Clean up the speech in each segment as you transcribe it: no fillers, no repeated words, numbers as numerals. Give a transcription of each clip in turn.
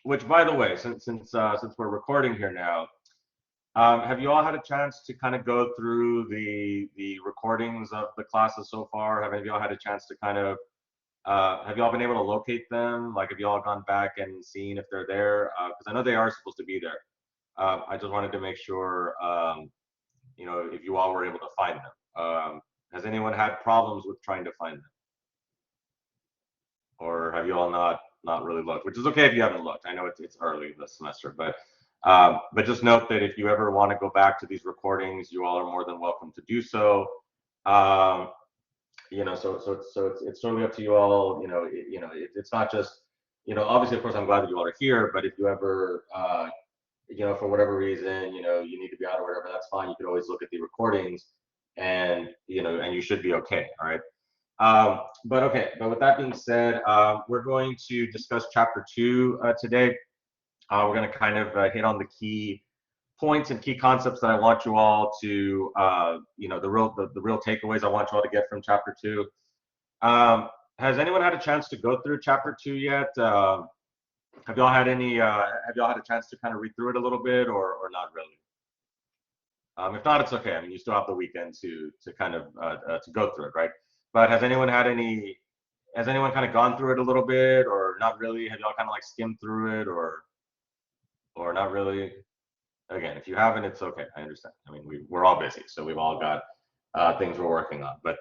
Which, by the way, since we're recording here now, have you all had a chance to kind of go through the recordings of the classes so far? Have any of y'all had a chance to kind of have y'all been able to locate them? Like, have y'all gone back and seen if they're there? Because I know they are supposed to be there. I just wanted to make sure, if you all were able to find them. Has anyone had problems with trying to find them, or have you all not really looked? Which is okay if you haven't looked. I know it's early this semester, but just note that if you ever want to go back to these recordings, you all are more than welcome to do so. Um, it's totally up to you all. It's not just, obviously, of course, I'm glad that you all are here, but if you ever for whatever reason, you need to be out or whatever, that's fine. You could always look at the recordings, and and you should be okay. All right. But okay. But with that being said, we're going to discuss chapter 2 today. We're going to kind of hit on the key points and key concepts that I want you all to, the real takeaways I want you all to get from chapter 2. Has anyone had a chance to go through chapter 2 yet? Have y'all had a chance to kind of read through it a little bit, or not really? If not, it's okay. I mean, you still have the weekend to kind of to go through it, right? But has anyone kind of gone through it a little bit, or not really? Have y'all kind of like skimmed through it, or not really? Again, if you haven't, it's okay. I understand. I mean, we're all busy, so we've all got things we're working on. But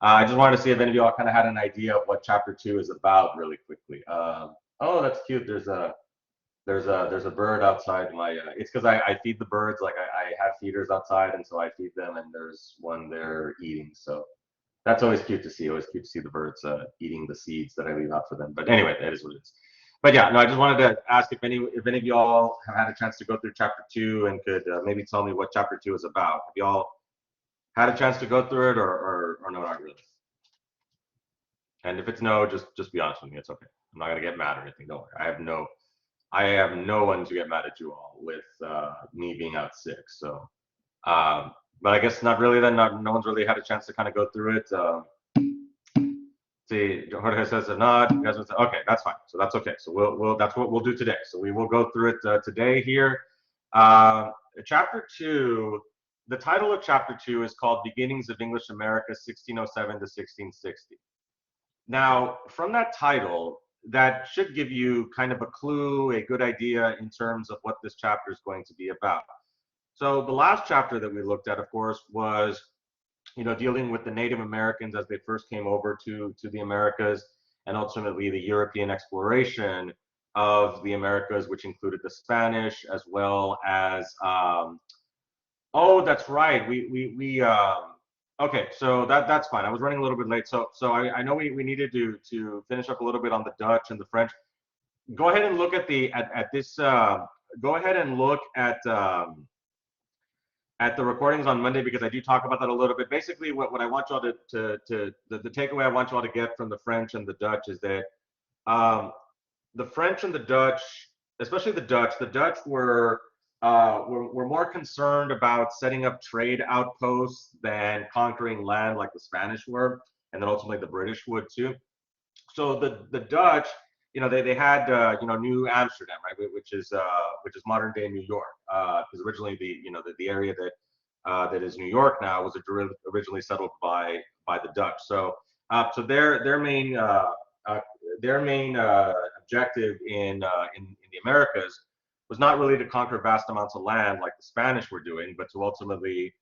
I just wanted to see if any of y'all kind of had an idea of what chapter 2 is about, really quickly. Oh, that's cute. There's a bird outside my. It's because I feed the birds. Like I have feeders outside, and so I feed them, and there's one there eating. So that's always cute to see. Always cute to see the birds eating the seeds that I leave out for them. But anyway, that is what it is. But yeah, no, I just wanted to ask if any of y'all have had a chance to go through chapter 2 and could maybe tell me what chapter 2 is about. Have y'all had a chance to go through it, or no, not really? And if it's no, just be honest with me. It's okay. I'm not gonna get mad or anything. Don't worry. I have no one to get mad at you all with me being out sick. So, but I guess not really. Then no one's really had a chance to kind of go through it. See, Jorge says if not, you guys will say, okay, that's fine. So that's okay. So we'll that's what we'll do today. So we will go through it today here. Chapter 2. The title of chapter 2 is called "Beginnings of English America, 1607 to 1660." Now, from that title, that should give you kind of a clue, a good idea in terms of what this chapter is going to be about. So the last chapter that we looked at, of course, was dealing with the Native Americans as they first came over to the Americas, and ultimately the European exploration of the Americas, which included the Spanish as well as oh, that's right. Okay, so that's fine. I was running a little bit late, so I know we needed to finish up a little bit on the Dutch and the French. Go ahead and look at this. Go ahead and look at the recordings on Monday, because I do talk about that a little bit. Basically, what I want y'all the takeaway I want y'all to get from the French and the Dutch is that the French and the Dutch, especially the Dutch were more concerned about setting up trade outposts than conquering land like the Spanish were, and then ultimately the British would too. So the Dutch, they had New Amsterdam, right, which is modern day New York, because originally the area that is New York now was originally settled by the Dutch. So their main objective in the Americas was not really to conquer vast amounts of land like the Spanish were doing, but to ultimately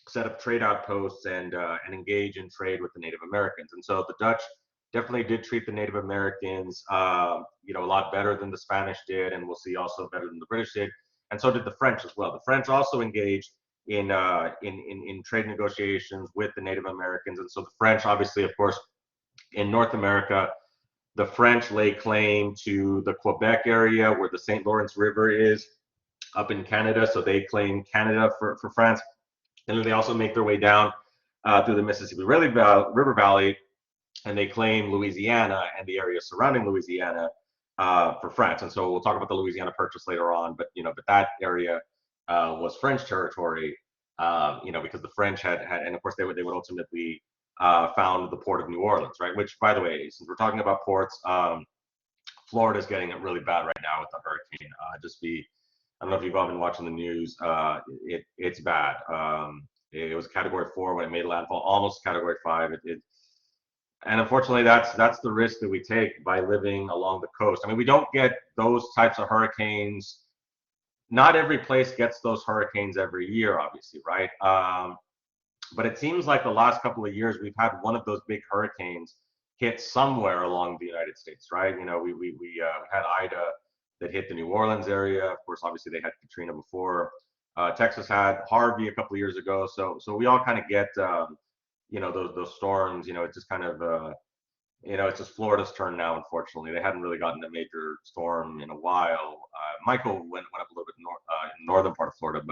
set up trade outposts and engage in trade with the Native Americans. And so the Dutch definitely did treat the Native Americans, a lot better than the Spanish did, and we'll see also better than the British did. And so did the French as well. The French also engaged in trade negotiations with the Native Americans, and so the French, obviously, of course, in North America, the French lay claim to the Quebec area where the St. Lawrence River is up in Canada. So they claim Canada for France. And then they also make their way down through the Mississippi River Valley, and they claim Louisiana and the area surrounding Louisiana for France. And so we'll talk about the Louisiana Purchase later on, but that area was French territory, because the French had, and of course they would ultimately found the port of New Orleans, right? Which, by the way, since we're talking about ports, Florida's getting it really bad right now with the hurricane. I don't know if you've all been watching the news. It's bad. It was Category 4 when it made landfall, almost Category 5. And unfortunately, that's the risk that we take by living along the coast. I mean, we don't get those types of hurricanes. Not every place gets those hurricanes every year, obviously, right? But it seems like the last couple of years we've had one of those big hurricanes hit somewhere along the United States, right? You know, we had Ida that hit the New Orleans area. Of course, obviously they had Katrina before. Texas had Harvey a couple of years ago. So we all kind of get you know, those storms. You know, it's just kind of you know, it's just Florida's turn now. Unfortunately, they hadn't really gotten a major storm in a while. Michael went up a little bit in the northern part of Florida,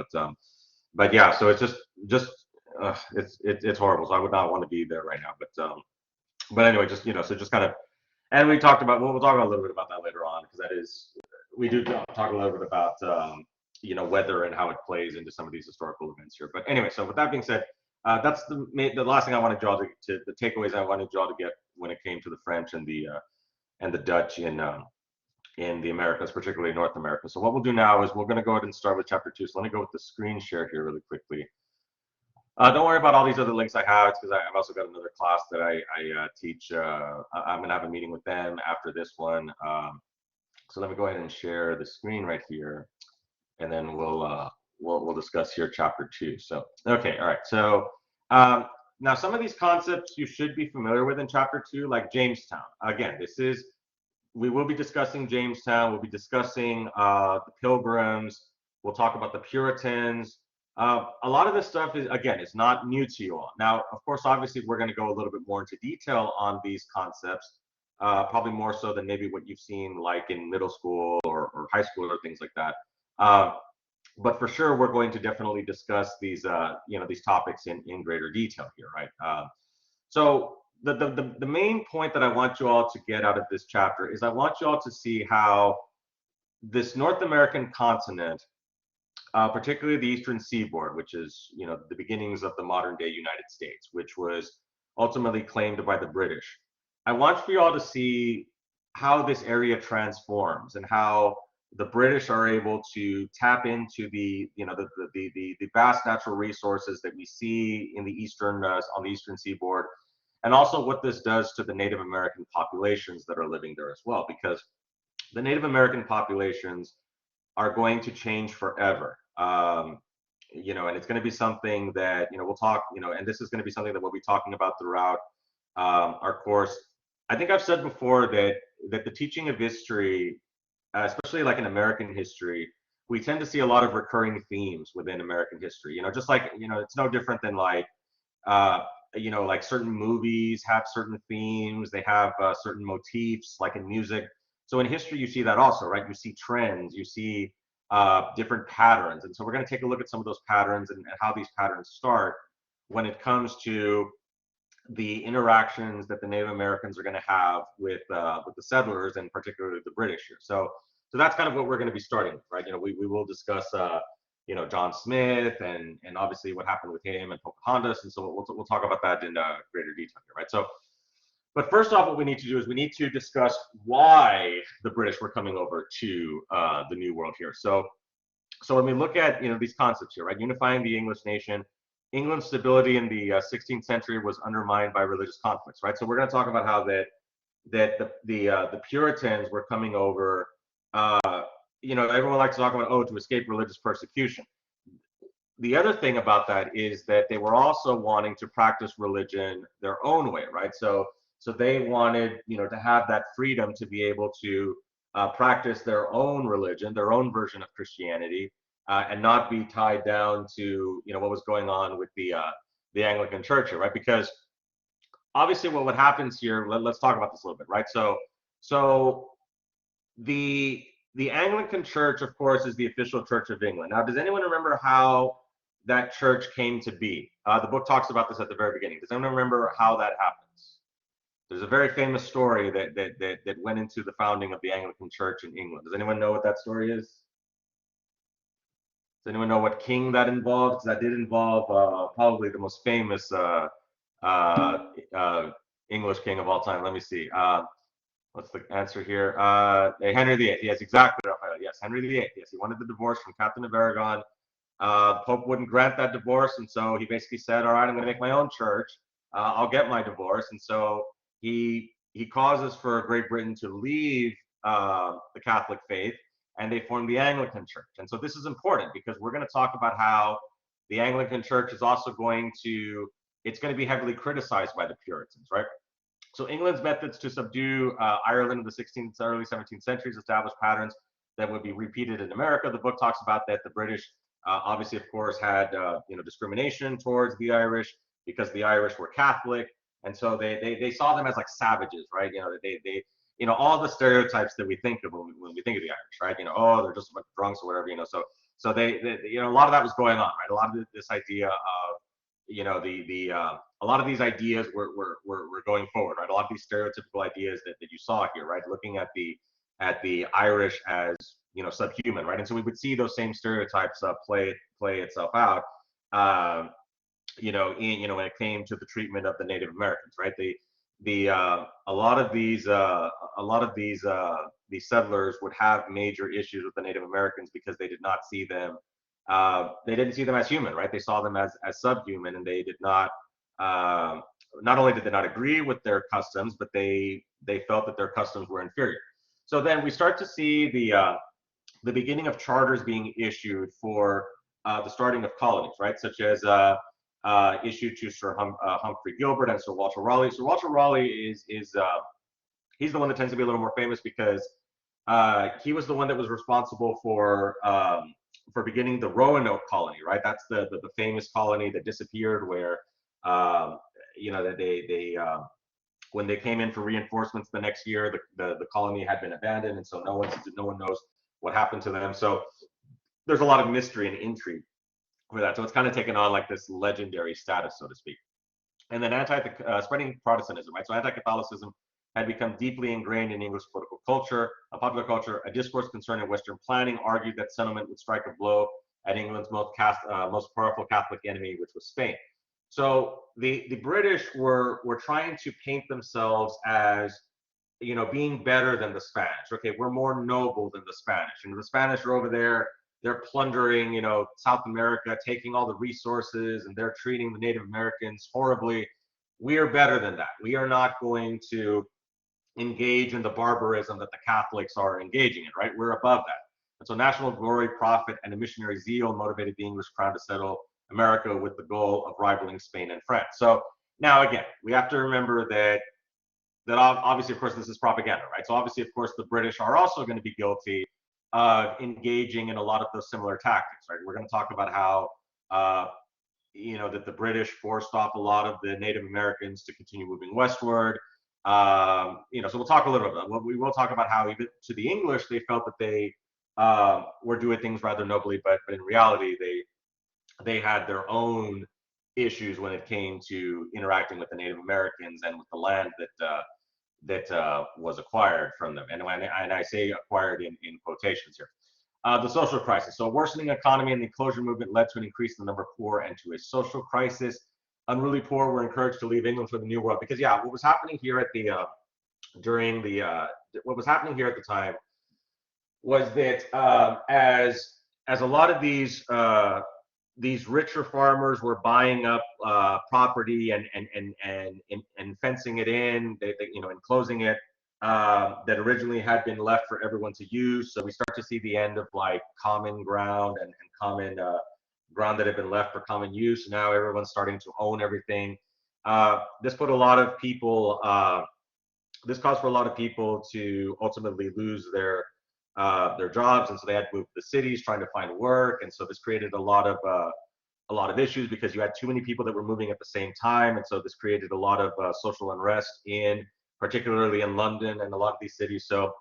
but yeah, so it's just it's horrible. So I would not want to be there right now. But anyway, just you know, so just kind of, and we talked about, well, we'll talk a little bit about that later on, because that is, we do talk a little bit about you know, weather and how it plays into some of these historical events here. But anyway, so with that being said, that's the last thing I wanted y'all to the takeaways I wanted y'all to get when it came to the French and the Dutch in the Americas, particularly North America. So what we'll do now is we're going to go ahead and start with chapter 2. So let me go with the screen share here really quickly. Don't worry about all these other links I have, because I've also got another class that I teach. I'm going to have a meeting with them after this one. So let me go ahead and share the screen right here, and then we'll discuss here chapter 2. So okay, all right. So now some of these concepts you should be familiar with in chapter 2, like Jamestown. Again, we will be discussing Jamestown. We'll be discussing the Pilgrims. We'll talk about the Puritans. A lot of this stuff is, again, it's not new to you all. Now, of course, obviously, we're going to go a little bit more into detail on these concepts, probably more so than maybe what you've seen like in middle school or high school or things like that. But for sure, we're going to definitely discuss these, you know, these topics in greater detail here, right? So the main point that I want you all to get out of this chapter is I want you all to see how this North American continent, particularly the Eastern Seaboard, which is, you know, the beginnings of the modern day United States, which was ultimately claimed by the British. I want for you all to see how this area transforms and how the British are able to tap into the, you know, the vast natural resources that we see in the eastern on the Eastern Seaboard, and also what this does to the Native American populations that are living there as well, because the Native American populations are going to change forever. You know, and it's going to be something that, you know, we'll talk, you know, and this is going to be something that we'll be talking about throughout our course. I think I've said before that the teaching of history, especially like in American history, we tend to see a lot of recurring themes within American history. You know, just like, you know, it's no different than like, you know, like certain movies have certain themes, they have certain motifs, like in music. So in history, you see that also, right? You see trends, you see different patterns. And so we're going to take a look at some of those patterns and how these patterns start when it comes to the interactions that the Native Americans are going to have with the settlers, and particularly the British here. So that's kind of what we're going to be starting with, right? You know, we will discuss you know, John Smith and obviously what happened with him and Pocahontas, and so we'll talk about that in greater detail here, right? So, but first off, what we need to do is we need to discuss why the British were coming over to the New World here. So when we look at, you know, these concepts here, right? Unifying the English nation, England's stability in the 16th century was undermined by religious conflicts, right? So we're going to talk about how the Puritans were coming over. You know, everyone likes to talk about, oh, to escape religious persecution. The other thing about that is that they were also wanting to practice religion their own way, right? So they wanted, you know, to have that freedom to be able to practice their own religion, their own version of Christianity, and not be tied down to, you know, what was going on with the Anglican Church here, right? Because obviously, what happens here, let's talk about this a little bit, right? So the Anglican Church, of course, is the official Church of England. Now, does anyone remember how that church came to be? The book talks about this at the very beginning. Does anyone remember how that happens? There's a very famous story that went into the founding of the Anglican Church in England. Does anyone know what that story is? Does anyone know what king that involved? That did involve probably the most famous English king of all time. Let me see. What's the answer here? Henry VIII. Yes, exactly, Raphael. Yes, Henry VIII. Yes, he wanted the divorce from Catherine of Aragon. The Pope wouldn't grant that divorce, and so he basically said, "All right, I'm going to make my own church. I'll get my divorce." And so he causes for Great Britain to leave the Catholic faith, and they formed the Anglican Church. And so this is important because we're going to talk about how the Anglican Church is also going to it's going to be heavily criticized by the Puritans, right? So England's methods to subdue Ireland in the 16th, early 17th centuries established patterns that would be repeated in America. The book talks about that. The British, obviously, of course, had discrimination towards the Irish because the Irish were Catholic, and so they saw them as like savages, right? All the stereotypes that we think of when we think of the Irish, right? Oh, they're just a bunch of drunks or whatever, So a lot of that was going on, right? A lot of this idea of a lot of these ideas were going forward, right? A lot of these stereotypical ideas that you saw here, right? Looking at the Irish as subhuman, right? And so we would see those same stereotypes play itself out, when it came to the treatment of the Native Americans, right? A lot of these settlers would have major issues with the Native Americans because they did not see them they didn't see them as human, right? They saw them as subhuman, and they did not. Not only did they not agree with their customs, but they felt that their customs were inferior. So then we start to see the beginning of charters being issued for the starting of colonies, right? Such as issued to Sir Humphrey Gilbert and Sir Walter Raleigh. Sir Walter Raleigh is he's the one that tends to be a little more famous because he was the one that was responsible for beginning the Roanoke colony, right? That's the famous colony that disappeared, where that they when they came in for reinforcements the next year, the colony had been abandoned, and so no one knows what happened to them. So there's a lot of mystery and intrigue for that. So it's kind of taken on like this legendary status, so to speak. And then spreading Protestantism, right? So anti-Catholicism had become deeply ingrained in English political culture, popular culture. A discourse concerning Western planning argued that settlement would strike a blow at England's most powerful Catholic enemy, which was Spain. So the British were trying to paint themselves as being better than the Spanish. Okay, we're more noble than the Spanish. The Spanish are over there, they're plundering, South America, taking all the resources, and they're treating the Native Americans horribly. We are better than that. We are not going to engage in the barbarism that the Catholics are engaging in, right? We're above that. And so national glory, profit, and a missionary zeal motivated the English crown to settle America with the goal of rivaling Spain and France. So now again, we have to remember that obviously, of course, this is propaganda, right? So obviously, of course, the British are also going to be guilty of engaging in a lot of those similar tactics, right? We're going to talk about how that the British forced off a lot of the Native Americans to continue moving westward. So we'll talk a little bit. We will talk about how even to the English, they felt that they were doing things rather nobly, but in reality, they had their own issues when it came to interacting with the Native Americans and with the land that was acquired from them. And I say acquired in quotations here. The social crisis. So a worsening economy and the enclosure movement led to an increase in the number of poor and to a social crisis. Unruly poor were encouraged to leave England for the New World because, what was happening here at the what was happening here at the time was that as a lot of these richer farmers were buying up property and fencing it in, enclosing it, that originally had been left for everyone to use. So we start to see the end of like common ground and common ground that had been left for common use. Now everyone's starting to own everything. This put a lot of people. This caused for a lot of people to ultimately lose their jobs, and so they had to move to the cities trying to find work. And so this created a lot of issues because you had too many people that were moving at the same time, and so this created a lot of social unrest particularly in London and a lot of these cities. So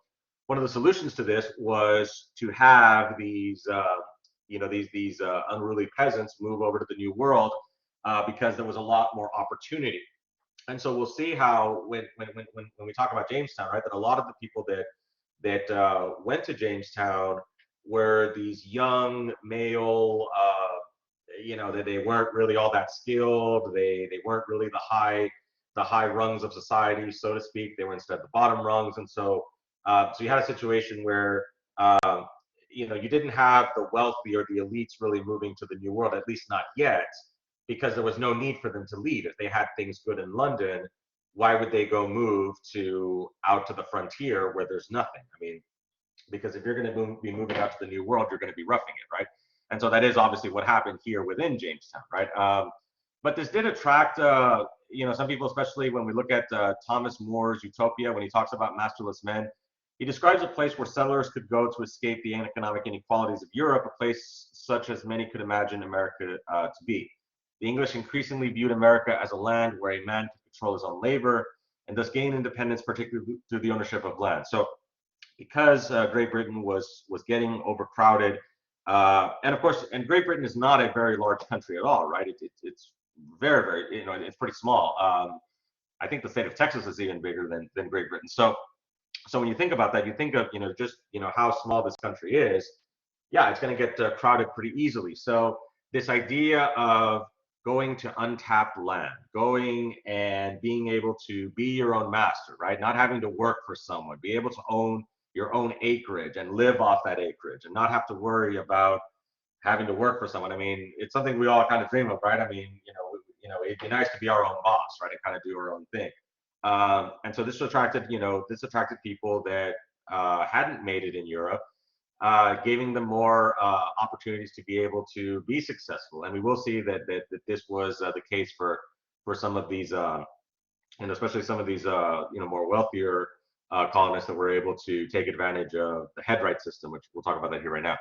one of the solutions to this was to have these unruly peasants move over to the New World because there was a lot more opportunity. And so we'll see how when we talk about Jamestown, right, that a lot of the people that went to Jamestown were these young male, that they weren't really all that skilled. They weren't really the high the high rungs of society, so to speak. They were instead the bottom rungs, and so you had a situation where you didn't have the wealthy or the elites really moving to the New World, at least not yet, because there was no need for them to leave. If they had things good in London, why would they go move out to the frontier where there's nothing? I mean, because if you're going to be moving out to the New World, you're going to be roughing it, right? And so that is obviously what happened here within Jamestown, right? But this did attract, some people, especially when we look at Thomas More's Utopia, when he talks about masterless men. He describes a place where settlers could go to escape the economic inequalities of Europe, a place such as many could imagine America to be. The English increasingly viewed America as a land where a man could control his own labor and thus gain independence, particularly through the ownership of land. So because Great Britain was getting overcrowded, and of course, and Great Britain is not a very large country at all, right? It's very, very, it's pretty small. I think the state of Texas is even bigger than Great Britain. So when you think about that, you think of, just, how small this country is. Yeah, it's going to get crowded pretty easily. So this idea of going to untapped land, going and being able to be your own master, right? Not having to work for someone, be able to own your own acreage and live off that acreage and not have to worry about having to work for someone. I mean, it's something we all kind of dream of, right? I mean, it'd be nice to be our own boss, right? And kind of do our own thing. And so this attracted people that hadn't made it in Europe, giving them more opportunities to be able to be successful. And we will see that this was the case for some of these, and especially some of these, more wealthier colonists that were able to take advantage of the headright system, which we'll talk about that here right now.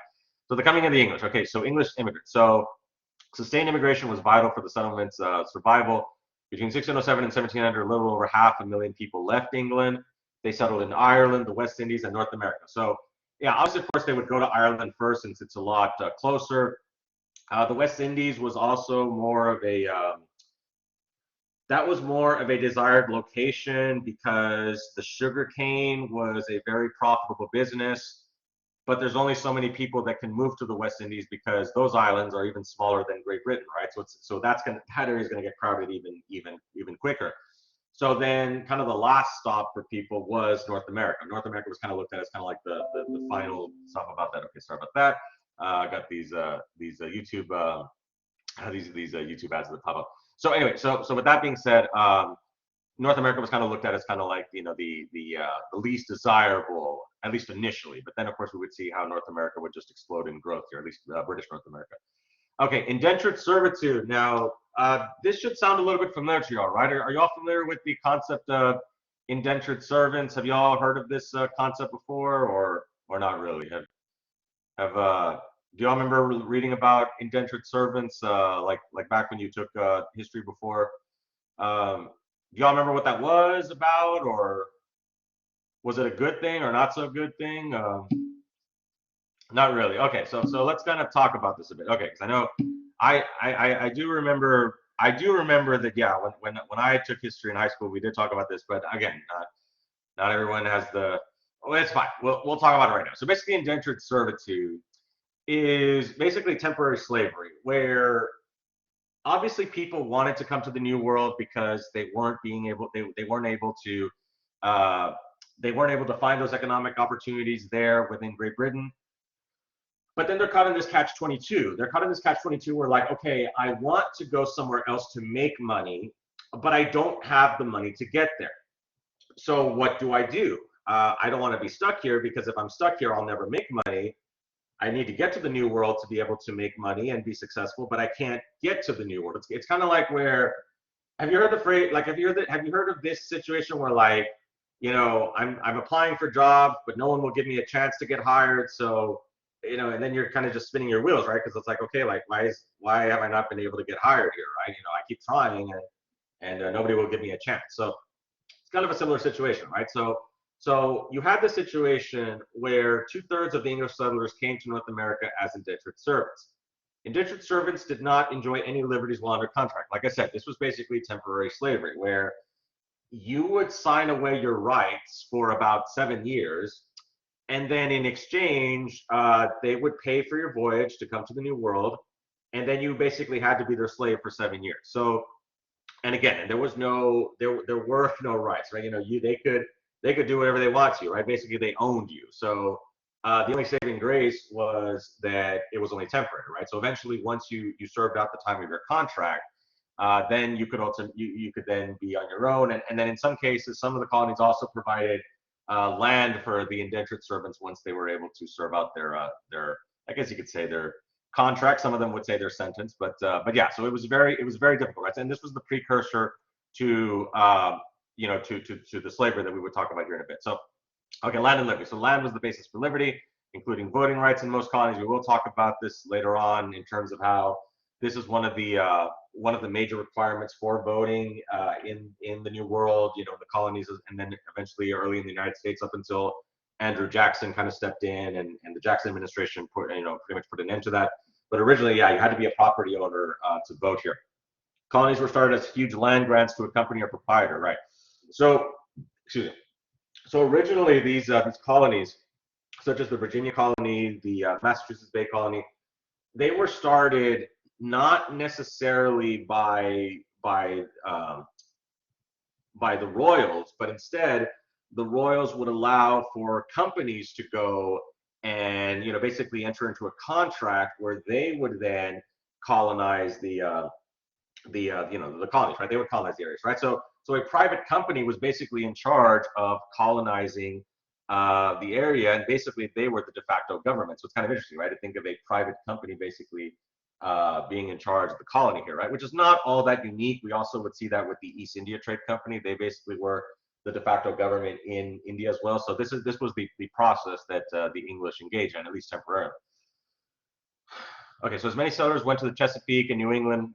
So the coming of the English. Okay, so English immigrants. So sustained immigration was vital for the settlement's survival. Between 1607 and 1700, a little over 500,000 people left England. They settled in Ireland, the West Indies, and North America. So, yeah, obviously, of course, they would go to Ireland first since it's a lot closer. The West Indies was also more of a desired location because the sugarcane was a very profitable business. But there's only so many people that can move to the West Indies because those islands are even smaller than Great Britain, right? So that area is going to get crowded even quicker. So then, kind of the last stop for people was North America. North America was kind of looked at as kind of like the final stuff about that. Okay, sorry about that. I got these YouTube these YouTube ads that pop up. So anyway, so with that being said, North America was kind of looked at as kind of like the least desirable, at least initially. But then of course we would see how North America would just explode in growth here, at least British North America. Okay, indentured servitude. Now this should sound a little bit familiar to y'all, right? Are y'all familiar with the concept of indentured servants? Have y'all heard of this concept before, or not really? Do y'all remember reading about indentured servants like back when you took history before? Do y'all remember what that was about, or was it a good thing or not so good thing? Not really. Okay, so let's kind of talk about this a bit. Okay, because I know I do remember that, yeah, when I took history in high school, we did talk about this, but again, not everyone has the. Oh, it's fine. We'll talk about it right now. So basically, indentured servitude is basically temporary slavery, where obviously people wanted to come to the New World because they weren't able to find those economic opportunities there within Great Britain. But then they're caught in this catch-22. They're caught in this catch-22 where, like, okay, I want to go somewhere else to make money, but I don't have the money to get there. So what do? I don't want to be stuck here, because if I'm stuck here, I'll never make money. I need to get to the New World to be able to make money and be successful, but I can't get to the New World. It's kind of like where, have you heard the phrase, like, have you heard of this situation where, like, I'm applying for jobs, but no one will give me a chance to get hired. So, and then you're kind of just spinning your wheels, right? Because it's like, okay, like, why have I not been able to get hired here, right? I keep trying and nobody will give me a chance. So it's kind of a similar situation, right? So you had the situation where 2/3 of the English settlers came to North America as indentured servants. Indentured servants did not enjoy any liberties while under contract. Like I said, this was basically temporary slavery, where you would sign away your rights for about 7 years, and then in exchange, they would pay for your voyage to come to the New World, and then you basically had to be their slave for 7 years. So and again, and there was no there were no rights, right? You know, they could do whatever they want to, right? Basically, they owned you. So the only saving grace was that it was only temporary, right? So eventually, once you served out the time of your contract, then you could also you could then be on your own, and then in some cases, some of the colonies also provided land for the indentured servants once they were able to serve out their I guess you could say their contract. Some of them would say their sentence, but yeah. So it was very difficult, right? And this was the precursor to you know to the slavery that we would talk about here in a bit. So okay, land and liberty. So land was the basis for liberty, including voting rights in most colonies. We will talk about this later on in terms of how this is one of the major requirements for voting in the New World. You know, the colonies, and then eventually early in the United States up until Andrew Jackson kind of stepped in, and the Jackson administration put pretty much put an end to that. But originally, yeah, you had to be a property owner to vote here. Colonies were started as huge land grants to a company or proprietor, right? So, excuse me. So originally, these colonies, such as the Virginia colony, the Massachusetts Bay colony, they were started not necessarily by the royals, but instead the royals would allow for companies to go and basically enter into a contract where they would then colonize the colonies, right? They would colonize the areas, right? So a private company was basically in charge of colonizing the area, and basically they were the de facto government. So it's kind of interesting, right, to think of a private company basically being in charge of the colony here, right? Which is not all that unique. We also would see that with the East India Trade Company. They basically were the de facto government in India as well. So this was the process that the English engaged in, at least temporarily. Okay, so as many settlers went to the Chesapeake and New England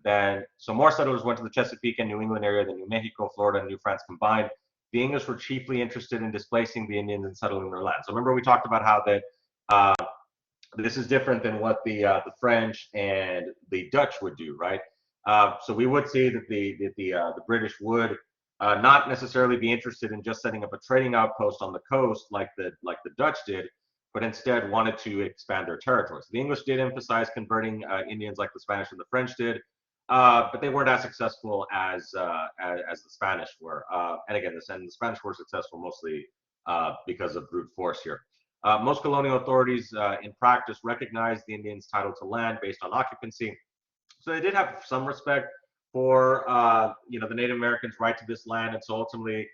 so more settlers went to the Chesapeake and New England area than New Mexico, Florida, and New France combined. The English were chiefly interested in displacing the Indians and settling their land. So remember we talked about how that this is different than what the French and the Dutch would do, right? So we would see that the British would not necessarily be interested in just setting up a trading outpost on the coast like the Dutch did, but instead wanted to expand their territories. The English did emphasize converting Indians like the Spanish and the French did, but they weren't as successful as the Spanish were. And again, the Spanish were successful mostly because of brute force here. Most colonial authorities in practice recognized the Indians' title to land based on occupancy. So they did have some respect for the Native Americans' right to this land, and so ultimately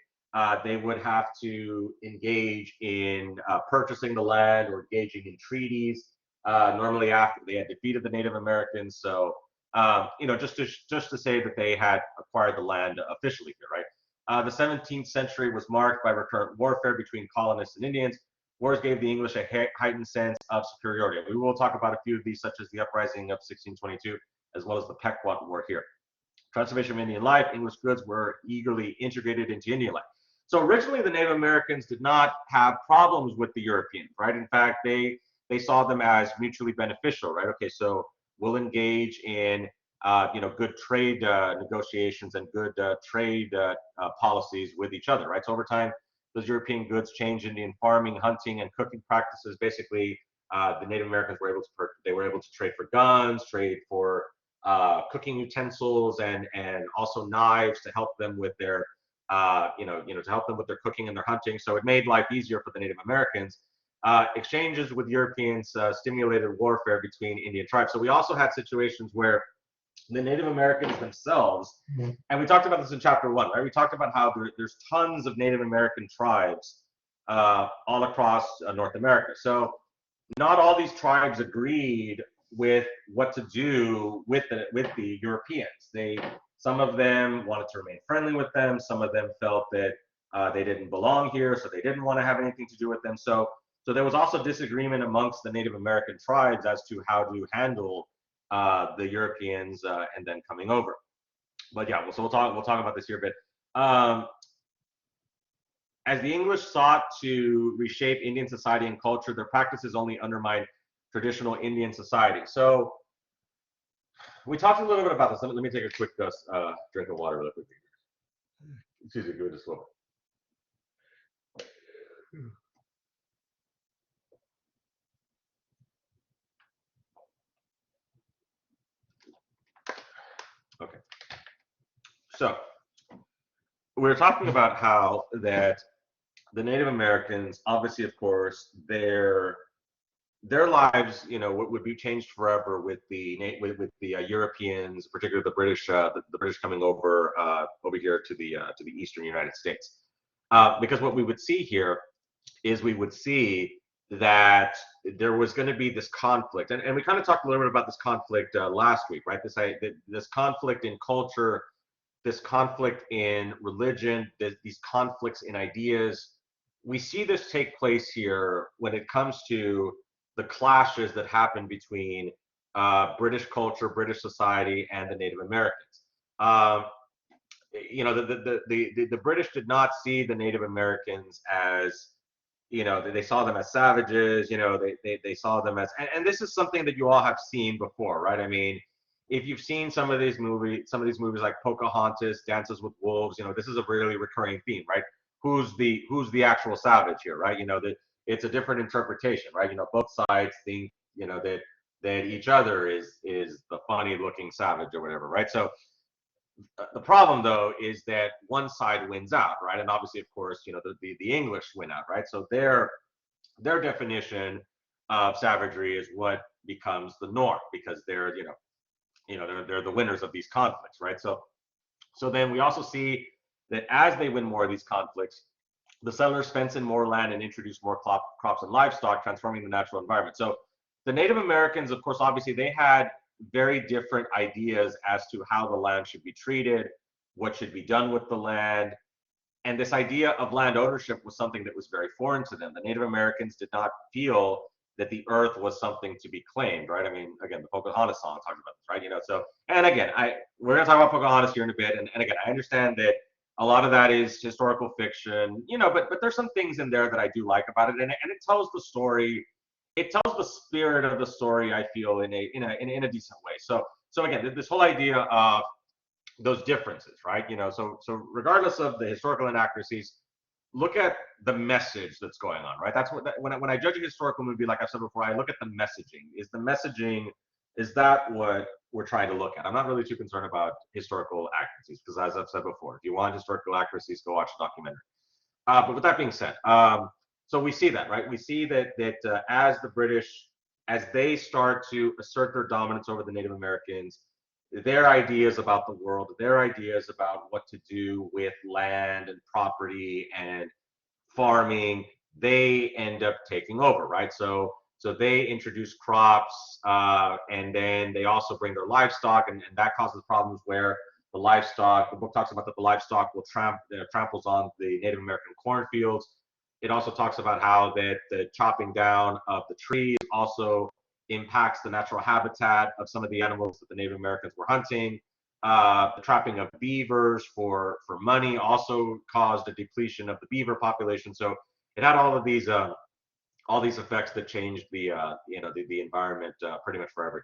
they would have to engage in purchasing the land or engaging in treaties. Normally after they had defeated the Native Americans, so just to say that they had acquired the land officially here, right? The 17th century was marked by recurrent warfare between colonists and Indians. Wars gave the English a heightened sense of superiority. We will talk about a few of these, such as the uprising of 1622, as well as the Pequot War here. Conservation of Indian life, English goods were eagerly integrated into Indian life. So originally, the Native Americans did not have problems with the Europeans, right? In fact, they saw them as mutually beneficial, right? Okay, so we'll engage in good trade negotiations and good trade policies with each other, right? So over time, those European goods changed Indian farming, hunting, and cooking practices. Basically, the Native Americans were able to trade for guns, trade for cooking utensils, and also knives to help them with their to help them with their cooking and their hunting. So it made life easier for the Native Americans. Exchanges with Europeans stimulated warfare between Indian tribes. So we also had situations where the Native Americans themselves, and we talked about this in chapter 1, right? We talked about how there's tons of Native American tribes all across North America. So not all these tribes agreed with what to do with the Europeans. Some of them wanted to remain friendly with them. Some of them felt that they didn't belong here, so they didn't want to have anything to do with them. So there was also disagreement amongst the Native American tribes as to how to handle the Europeans and then coming over. But yeah, so we'll talk about this here a bit. As the English sought to reshape Indian society and culture, their practices only undermined traditional Indian society. So we talked a little bit about this. Let me take a quick drink of water really quickly. Excuse me, give it a swallow. Okay. So we're talking about how that the Native Americans, obviously, of course, their lives, would be changed forever with the Europeans, particularly the British, the British coming over here to the eastern United States. Because what we would see here is we would see that there was going to be this conflict, and we kind of talked a little bit about this conflict last week, right? This conflict in culture, this conflict in religion, these conflicts in ideas. We see this take place here when it comes to the clashes that happen between British culture, British society, and the Native Americans. Um, the British did not see the Native Americans as, they saw them as savages. They saw them as, and this is something that you all have seen before, right? I mean, if you've seen some of these movies like Pocahontas, Dances with Wolves, this is a really recurring theme, right? Who's the actual savage here, right? It's a different interpretation, right? Both sides think, that each other is the funny looking savage or whatever, right? So the problem, though, is that one side wins out, right? And obviously, of course, the English win out, right? So their definition of savagery is what becomes the norm, because they're the winners of these conflicts, right? So then we also see that as they win more of these conflicts, the settlers fence in more land and introduce more crops and livestock, transforming the natural environment. So the Native Americans, of course, obviously they had very different ideas as to how the land should be treated, what should be done with the land. And this idea of land ownership was something that was very foreign to them. The Native Americans did not feel that the earth was something to be claimed, right? I mean, again, the Pocahontas song talks about this, right? So, and again, we're gonna talk about Pocahontas here in a bit, and again, I understand that a lot of that is historical fiction, but there's some things in there that I do like about it, and it tells the story, it tells the spirit of the story, I feel, in a decent way. So again, this whole idea of those differences, right? So regardless of the historical inaccuracies, look at the message that's going on, right? That's what when I judge a historical movie, like I've said before, I look at the messaging. Is that what we're trying to look at? I'm not really too concerned about historical accuracies, because as I've said before, if you want historical accuracies, go watch a documentary. But with that being said, so we see that, right? We see that as the British, as they start to assert their dominance over the Native Americans, their ideas about the world, their ideas about what to do with land and property and farming, they end up taking over, right? So they introduce crops, and then they also bring their livestock, and that causes problems where the book talks about that the livestock tramples on the Native American cornfields. It also talks about how that the chopping down of the trees also impacts the natural habitat of some of the animals that the Native Americans were hunting. The trapping of beavers for money also caused a depletion of the beaver population. So it had all these effects that changed the environment pretty much forever.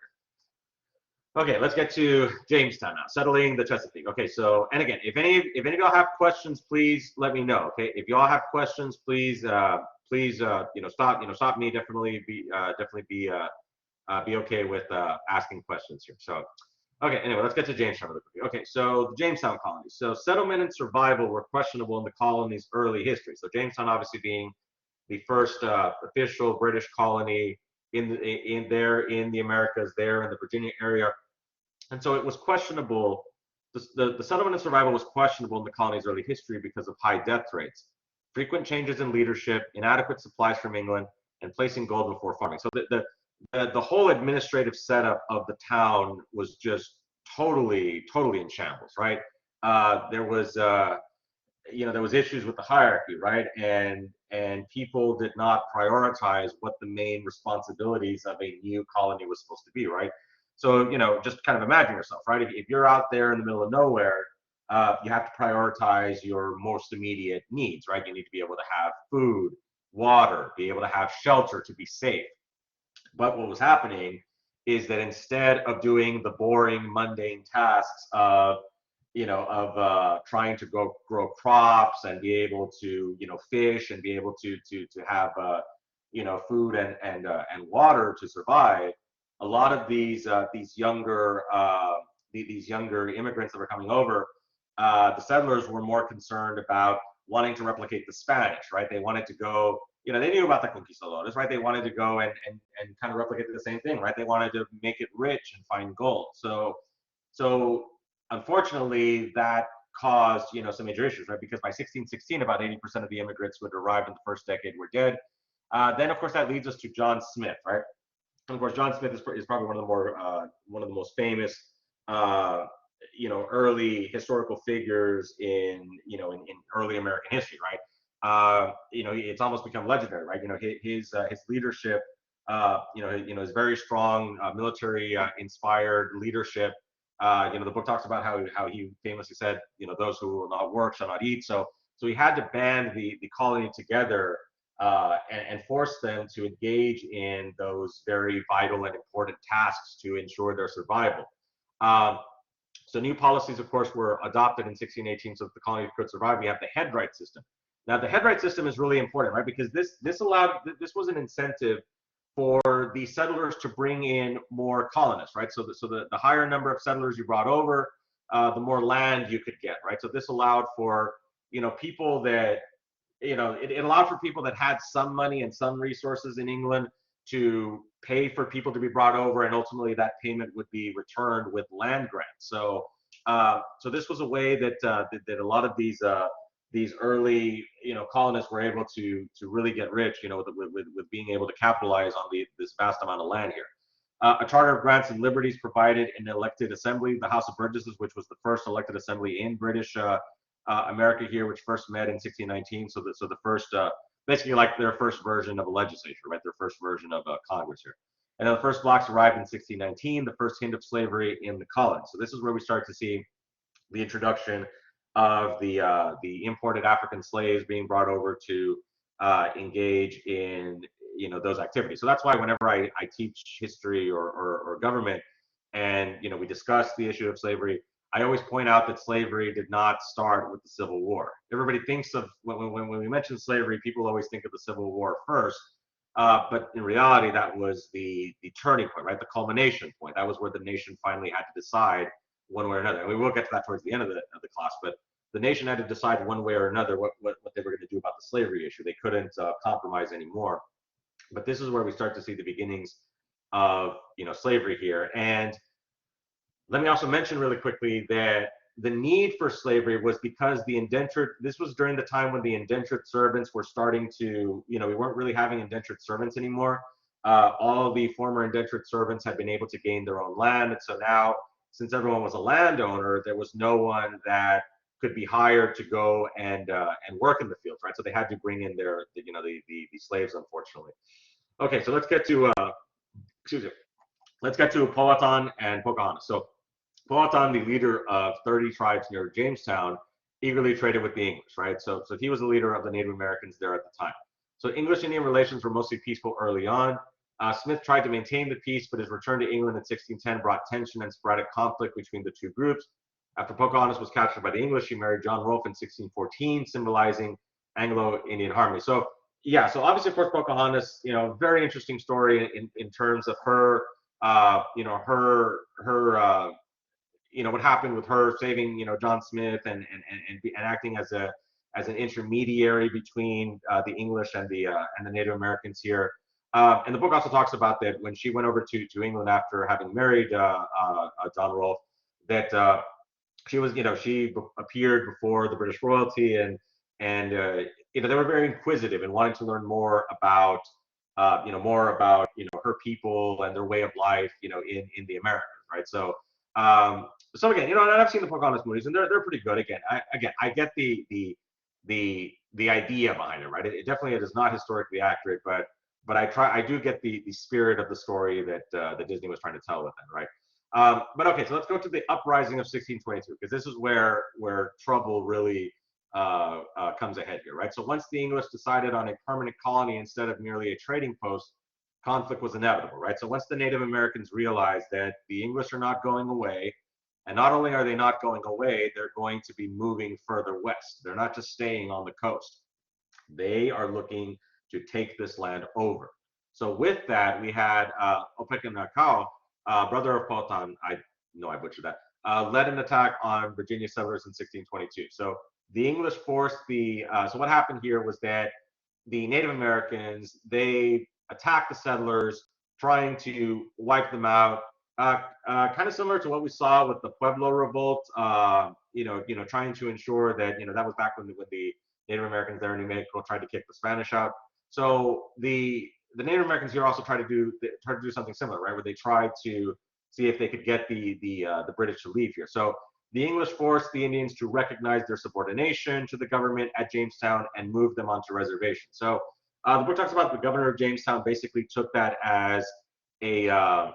Okay, let's get to Jamestown now, settling the Chesapeake. Okay, so, and again, if any of y'all have questions, please let me know. Okay, if y'all have questions, please stop me. Definitely be okay with asking questions here. So, okay, anyway, let's get to Jamestown really quickly. Okay, so the Jamestown colony. So settlement and survival were questionable in the colony's early history. So Jamestown obviously being the first official British colony in the Americas, there in the Virginia area. And so it was questionable. The settlement and survival was questionable in the colony's early history because of high death rates, frequent changes in leadership, inadequate supplies from England, and placing gold before farming. So the whole administrative setup of the town was just totally in shambles, right? There was there was issues with the hierarchy, right? And people did not prioritize what the main responsibilities of a new colony was supposed to be, right? So just kind of imagine yourself, right? If you're out there in the middle of nowhere, you have to prioritize your most immediate needs, right? You need to be able to have food, water, be able to have shelter to be safe. But what was happening is that instead of doing the boring, mundane tasks of trying to grow crops and be able to fish and be able to have food and water to survive, a lot of these younger immigrants that were coming over, the settlers were more concerned about wanting to replicate the Spanish, right? They wanted to go, they knew about the conquistadores, right? They wanted to go and kind of replicate the same thing, right? They wanted to make it rich and find gold. So unfortunately, that caused, some major issues, right? Because by 1616, about 80% of the immigrants who had arrived in the first decade were dead. Then, of course, that leads us to John Smith, right? And of course, John Smith is probably one of the most famous, uh, early historical figures in early American history, right? It's almost become legendary, right? His leadership, his very strong military inspired leadership. The book talks about how he famously said, those who will not work shall not eat. So he had to band the colony together and force them to engage in those very vital and important tasks to ensure their survival. Um, so new policies, of course, were adopted in 1618 so that the colony could survive. We have the headright system. Now, the headright system is really important, right? Because this was an incentive for the settlers to bring in more colonists, right? So the higher number of settlers you brought over, the more land you could get, right? So this allowed for people that it allowed for people that had some money and some resources in England to pay for people to be brought over, and ultimately that payment would be returned with land grants. So this was a way that a lot of these early colonists were able to really get rich, with being able to capitalize on this vast amount of land here. A charter of grants and liberties provided an elected assembly, the House of Burgesses, which was the first elected assembly in British America here, which first met in 1619. So the first, basically like their first version of a legislature, right? Their first version of Congress here. And then the first blocks arrived in 1619, the first hint of slavery in the colony. So this is where we start to see the introduction of the imported African slaves being brought over to engage in those activities. So that's why whenever I teach history or government, and we discuss the issue of slavery, I always point out that slavery did not start with the Civil War. Everybody thinks of when we mention slavery, people always think of the Civil War first, but in reality, that was the turning point, right? The culmination point. That was where the nation finally had to decide one way or another. And we will get to that towards the end of the class, but the nation had to decide one way or another what they were going to do about the slavery issue. They couldn't compromise anymore. But this is where we start to see the beginnings of slavery here. And let me also mention really quickly that the need for slavery was because this was during the time when the indentured servants were starting to, we weren't really having indentured servants anymore. All the former indentured servants had been able to gain their own land. And so now, since everyone was a landowner, there was no one that could be hired to go and work in the fields, right? So they had to bring in the slaves, unfortunately. Okay, so let's get to, let's get to Powhatan and Pocahontas. So Powhatan, the leader of 30 tribes near Jamestown, eagerly traded with the English, right? So he was the leader of the Native Americans there at the time. So English-Indian relations were mostly peaceful early on. Smith tried to maintain the peace, but his return to England in 1610 brought tension and sporadic conflict between the two groups. After Pocahontas was captured by the English, she married John Rolfe in 1614, symbolizing Anglo-Indian harmony. So yeah, so obviously, of course, Pocahontas, very interesting story in terms of her, what happened with her saving, John Smith and acting as an intermediary between the English and the Native Americans here. And the book also talks about that when she went over to England after having married John Rolfe, that she was, she appeared before the British royalty, and they were very inquisitive and wanting to learn more about, her people and their way of life, in the Americas, right? So again, and I've seen the Pocahontas movies, and they're pretty good. Again, I get the idea behind it, right? It definitely is not historically accurate, but I do get the spirit of the story that Disney was trying to tell with it, right? But okay, so let's go to the uprising of 1622, because this is where trouble really comes ahead here, right? So once the English decided on a permanent colony instead of merely a trading post, conflict was inevitable, right? So once the Native Americans realized that the English are not going away, and not only are they not going away, they're going to be moving further west. They're not just staying on the coast. They are looking to take this land over. So with that, we had Opechancanough, brother of Powhatan. I know I butchered that. led an attack on Virginia settlers in 1622. So the English forced the, so what happened here was that the Native Americans, they attacked the settlers, trying to wipe them out. Kind of similar to what we saw with the Pueblo Revolt. Trying to ensure that that was back when the Native Americans there in New Mexico tried to kick the Spanish out. So the Native Americans here also tried to do something similar, right? Where they tried to see if they could get the British to leave here. So the English forced the Indians to recognize their subordination to the government at Jamestown and move them onto reservations. So the book talks about the governor of Jamestown basically a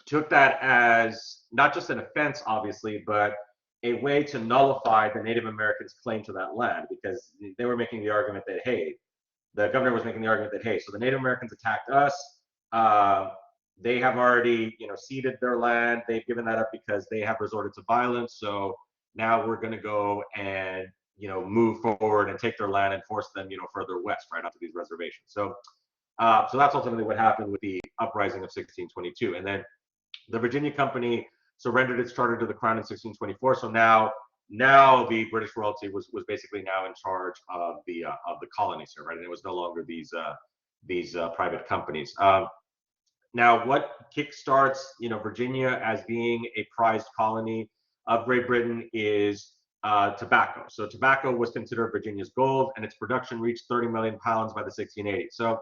took that as not just an offense, obviously, but a way to nullify the Native Americans' claim to that land, because they were making the argument that, hey, the governor was making the argument that, hey, so the Native Americans attacked us. Uh, they have already, ceded their land. They've given that up because they have resorted to violence. So now we're going to go and, move forward and take their land and force them, further west, right onto these reservations. So that's ultimately what happened with the uprising of 1622. And then the Virginia Company surrendered its charter to the crown in 1624. So now the British royalty was basically now in charge of the colonies here, right? And it was no longer these private companies. Now, what kickstarts Virginia as being a prized colony of Great Britain is tobacco. So tobacco was considered Virginia's gold, and its production reached 30 million pounds by the 1680s. So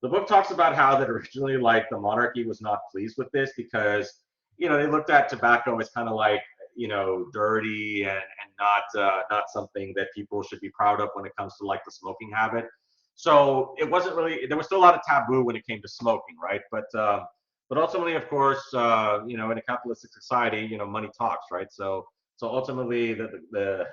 the book talks about how that originally, like, the monarchy was not pleased with this because they looked at tobacco as kind of like dirty and not something that people should be proud of when it comes to like the smoking habit. So it wasn't really, there was still a lot of taboo when it came to smoking, right? But ultimately, of course, in a capitalistic society, money talks, right? So ultimately, the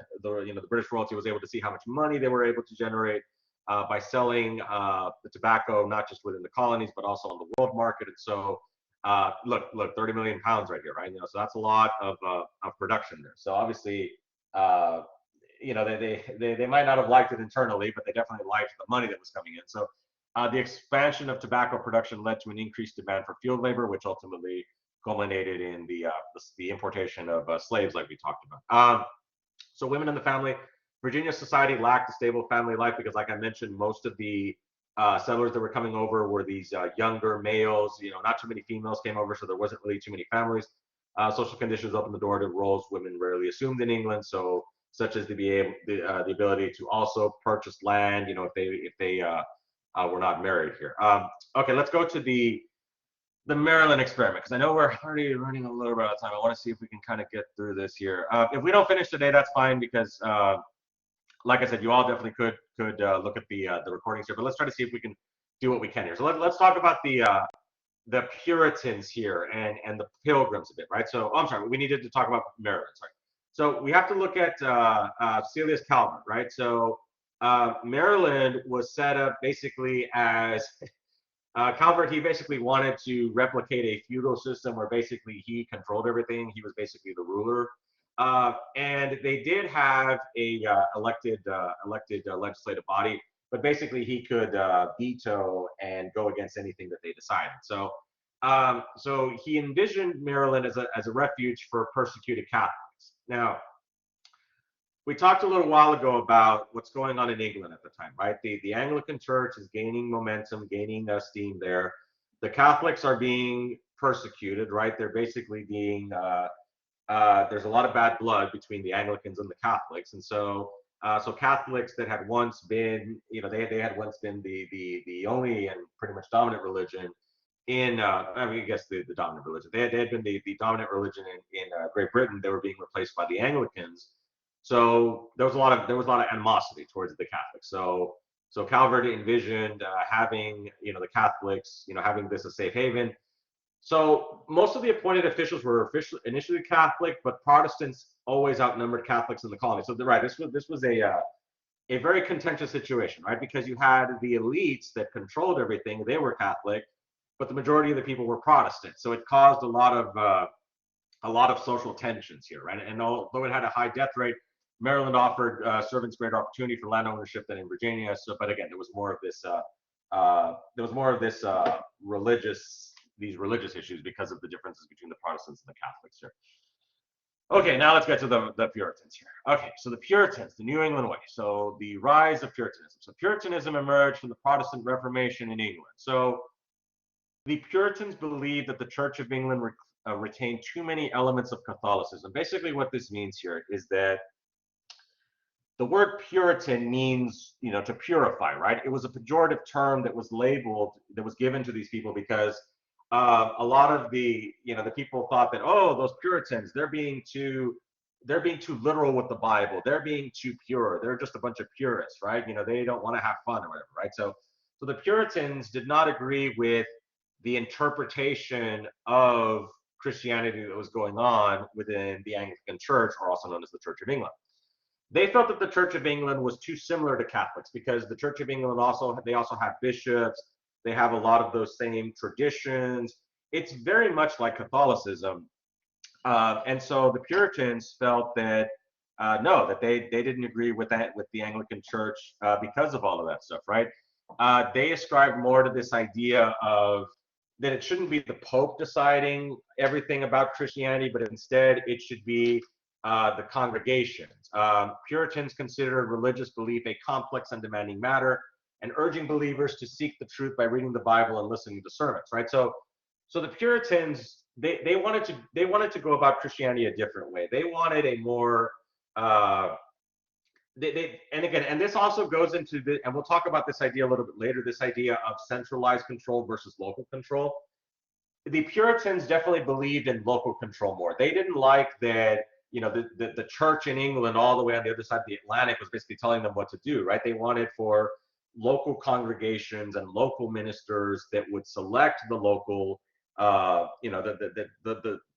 British royalty was able to see how much money they were able to generate by selling the tobacco, not just within the colonies, but also on the world market. And so, look, 30 million pounds right here, right? So that's a lot of production there. So obviously, they might not have liked it internally, but they definitely liked the money that was coming in. So the expansion of tobacco production led to an increased demand for field labor, which ultimately culminated in the importation of slaves, like we talked about. So women in the family, Virginia society lacked a stable family life because, like I mentioned, most of the settlers that were coming over were these younger males. Not too many females came over, so there wasn't really too many families. Social conditions opened the door to roles women rarely assumed in England, so such as the ability to also purchase land, if they were not married here. Okay, let's go to the Maryland experiment, because I know we're already running a little bit out of time. I want to see if we can kind of get through this here. If we don't finish today, that's fine, because like I said, you all definitely could look at the recordings here, but let's try to see if we can do what we can here. So let's talk about the Puritans here and the Pilgrims a bit, right? So I'm sorry, we needed to talk about Maryland. Sorry. So we have to look at Celia's Calvert, right? So Maryland was set up basically as Calvert. He basically wanted to replicate a feudal system where basically he controlled everything. He was basically the ruler. And they did have a elected legislative body, but basically he could veto and go against anything that they decided. So he envisioned Maryland as a refuge for persecuted Catholics. Now, we talked a little while ago about what's going on in England at the time, right? The Anglican Church is gaining momentum, gaining steam there. The Catholics are being persecuted, right? They're basically being there's a lot of bad blood between the Anglicans and the Catholics, and so Catholics that had once been, they had once been the only and pretty much dominant religion in, I guess the dominant religion. They had been the dominant religion in Great Britain. They were being replaced by the Anglicans. So there was a lot of animosity towards the Catholics. So Calvert envisioned having the Catholics having this a safe haven. So most of the appointed officials were initially Catholic, but Protestants always outnumbered Catholics in the colony. So right, this was a very contentious situation, right? Because you had the elites that controlled everything; they were Catholic, but the majority of the people were Protestant. So it caused a lot of social tensions here, right? And although it had a high death rate, Maryland offered servants greater opportunity for land ownership than in Virginia. So, but again, there was more of this religious issues because of the differences between the Protestants and the Catholics here. Okay, now let's get to the Puritans here. Okay, so the Puritans, the New England way. So the rise of Puritanism. So Puritanism emerged from the Protestant Reformation in England. So the Puritans believed that the Church of England retained too many elements of Catholicism. Basically, what this means here is that the word Puritan means, to purify, right? It was a pejorative term that was labeled, that was given to these people because a lot of the people thought that, oh, those Puritans, they're being too literal with the Bible. They're being too pure. They're just a bunch of purists, right? They don't want to have fun or whatever, right? So the Puritans did not agree with the interpretation of Christianity that was going on within the Anglican Church, or also known as the Church of England. They felt that the Church of England was too similar to Catholics because the Church of England also have bishops. They have a lot of those same traditions. It's very much like Catholicism, and so the Puritans felt that no, that they didn't agree with that with the Anglican Church because of all of that stuff, right? They ascribed more to this idea of that it shouldn't be the Pope deciding everything about Christianity, but instead it should be the congregations. Puritans considered religious belief a complex and demanding matter, and urging believers to seek the truth by reading the Bible and listening to sermons. Right. So the Puritans they wanted to go about Christianity a different way. They wanted a more uh, and again, and this also goes into the, and we'll talk about this idea a little bit later, this idea of centralized control versus local control. The Puritans definitely believed in local control more. They didn't like that, the church in England all the way on the other side of the Atlantic was basically telling them what to do, right? They wanted for local congregations and local ministers that would select the local, the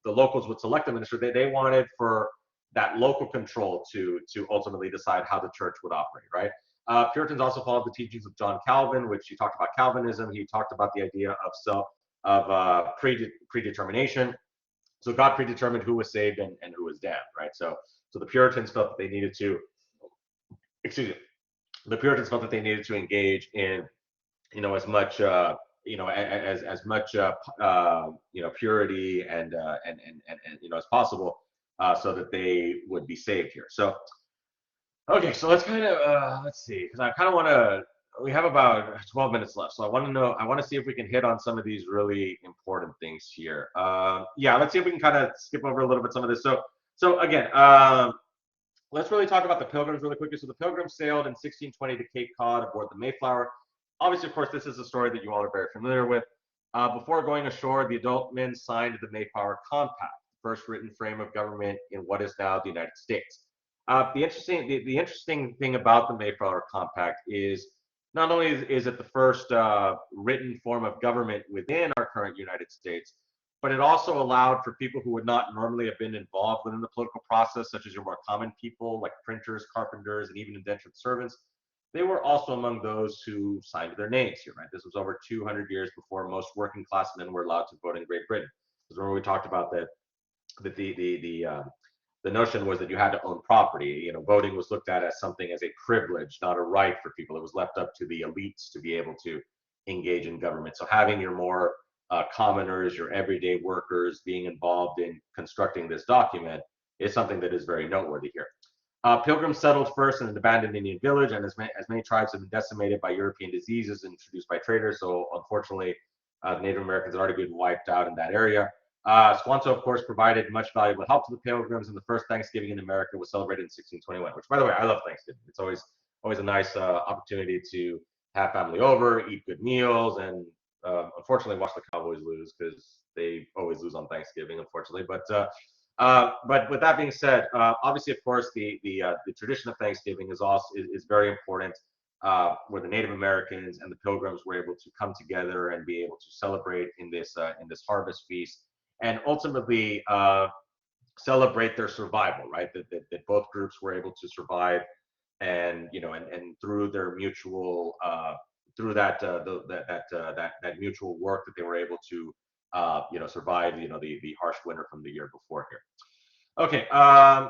locals would select the minister. They wanted for that local control to ultimately decide how the church would operate, right? Puritans also followed the teachings of John Calvin, which he talked about Calvinism. He talked about the idea of predetermination. So God predetermined who was saved and who was damned, right? So the Puritans felt that they needed to, excuse me, the Puritans felt that they needed to engage in, as much, as much, purity and as possible, so that they would be saved here. So okay, so let's kind of let's see, because I kind of want to. We have about 12 minutes left, so I want to see if we can hit on some of these really important things here. Yeah, let's see if we can kind of skip over a little bit some of this. So again, let's really talk about the Pilgrims really quickly. So the Pilgrims sailed in 1620 to Cape Cod aboard the Mayflower. Obviously, of course, this is a story that you all are very familiar with. Before going ashore, the adult men signed the Mayflower Compact, the first written frame of government in what is now the United States. The interesting thing about the Mayflower Compact is not only is it the first written form of government within our current United States, but it also allowed for people who would not normally have been involved within the political process, such as your more common people like printers, carpenters, and even indentured servants. They were also among those who signed their names here, right? This was over 200 years before most working class men were allowed to vote in Great Britain. Because remember we talked about that the notion was that you had to own property. Voting was looked at as something as a privilege, not a right for people. It was left up to the elites to be able to engage in government. So having your more commoners, your everyday workers being involved in constructing this document is something that is very noteworthy here. Pilgrims settled first in an abandoned Indian village, and as many tribes have been decimated by European diseases introduced by traders. So unfortunately, the Native Americans had already been wiped out in that area. Squanto, of course, provided much valuable help to the Pilgrims, and the first Thanksgiving in America was celebrated in 1621. Which, by the way, I love Thanksgiving. It's always a nice opportunity to have family over, eat good meals, and unfortunately watch the Cowboys lose because they always lose on Thanksgiving, unfortunately. But with that being said, obviously, of course, the tradition of Thanksgiving is very important, where the Native Americans and the Pilgrims were able to come together and be able to celebrate in this harvest feast, and ultimately celebrate their survival, right? That both groups were able to survive, and and through their mutual through that mutual work that they were able to survive the harsh winter from the year before here. Okay,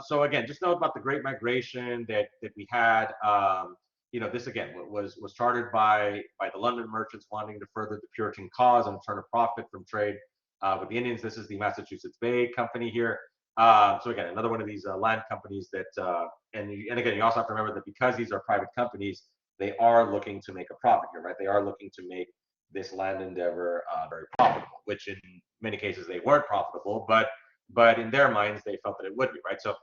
so again, just know about the Great Migration that we had. This again was chartered by the London merchants wanting to further the Puritan cause and turn a profit from trade with the Indians. This is the Massachusetts Bay Company here. So again, another one of these land companies that, and again, you also have to remember that because these are private companies, they are looking to make a profit here, right? They are looking to make this land endeavor very profitable, which in many cases they weren't profitable, but in their minds they felt that it would be, right? So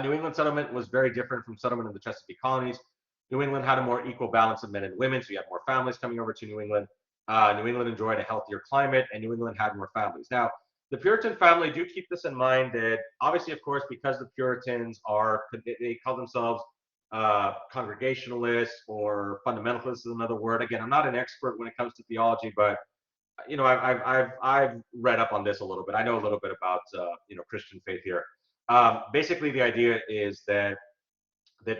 New England settlement was very different from settlement in the Chesapeake colonies. New England had a more equal balance of men and women, so you had more families coming over to New England. New England enjoyed a healthier climate, and New England had more families. Now, the Puritan family, do keep this in mind that obviously, of course, because the Puritans are, they call themselves Congregationalists or fundamentalists is another word. Again, I'm not an expert when it comes to theology, but I've read up on this a little bit. I know a little bit about Christian faith here. Basically, the idea is that